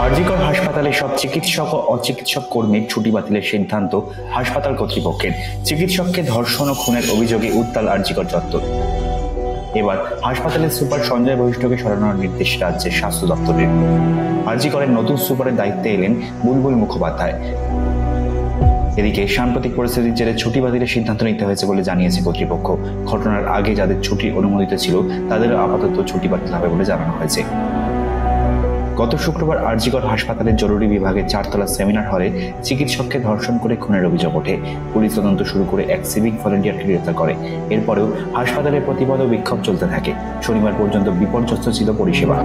আরজিকর হাসপাতালে সব চিকিৎসক ও অচিকিৎসক কর্মীর ছুটি বাতিলের সিদ্ধান্ত হাসপাতাল কর্তৃপক্ষের। চিকিৎসককে ধর্ষণ ও খুনের অভিযোগে উত্তাল আরজিকর চত্বর। এবার হাসপাতালের সুপার সঞ্জয় বশিষ্ঠকে সরানোর নির্দেশ রাজ্যের স্বাস্থ্য দপ্তরের। আরজিকরের নতুন সুপারের দায়িত্বে এলেন বুলবুল মুখোপাধ্যায়। এদিকে সাম্প্রতিক পরিস্থিতির জেরে ছুটি বাতিলের সিদ্ধান্ত নিতে হয়েছে বলে জানিয়েছে কর্তৃপক্ষ। ঘটনার আগে যাদের ছুটি অনুমোদিত ছিল তাদেরও আপাতত ছুটি বাতিল হবে বলে জানানো হয়েছে। গত শুক্রবার আরজিকর হাসপাতালের জরুরি বিভাগের 4তলা সেমিনার হলে চিকিৎসককে ধর্ষণ করে খুনের অভিযোগ ওঠে। পুলিশ তদন্ত শুরু করে এক সিভিক ভলেন্টিয়ারকে গ্রেফতার করে। এরপরেও হাসপাতালের প্রতিবাদ ও বিক্ষোভ চলতে থাকে। শনিবার পর্যন্ত বিপর্যস্ত ছিল পরিষেবা।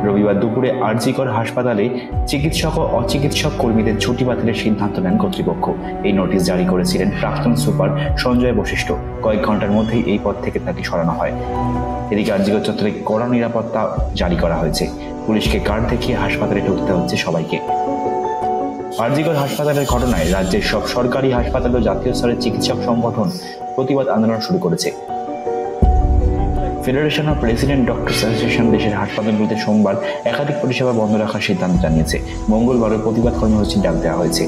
রবিবার দুপুরে আরজিকর হাসপাতালে চিকিৎসক ও অচিকিৎসক কর্মীদের ছুটি বাতিলের সিদ্ধান্ত নেন কর্তৃপক্ষ। এই নোটিশ জারি করেছিলেন প্রাক্তন সুপার সঞ্জয় বশিষ্ঠ। কয়েক ঘন্টার মধ্যেই এই পদ থেকে তাকে সরানো হয়। এদিকে আরজিকর চত্বরে কড়া নিরাপত্তা জারি করা হয়েছে। পুলিশকে কার্ড দেখিয়ে হাসপাতালে ঢুকতে হচ্ছে সবাইকে। আরজিকর হাসপাতালের ঘটনায় রাজ্যের সব সরকারি হাসপাতাল ও জাতীয় স্তরের চিকিৎসক সংগঠন প্রতিবাদ আন্দোলন শুরু করেছে। Federation of resident doctors association দেশের হাসপাতালগুলিতে সোমবার একাধিক পরিষেবা বন্ধ রাখার সিদ্ধান্ত জানিয়েছে। মঙ্গলবারও প্রতিবাদ কর্মসূচি ডাক দেওয়া হয়েছে।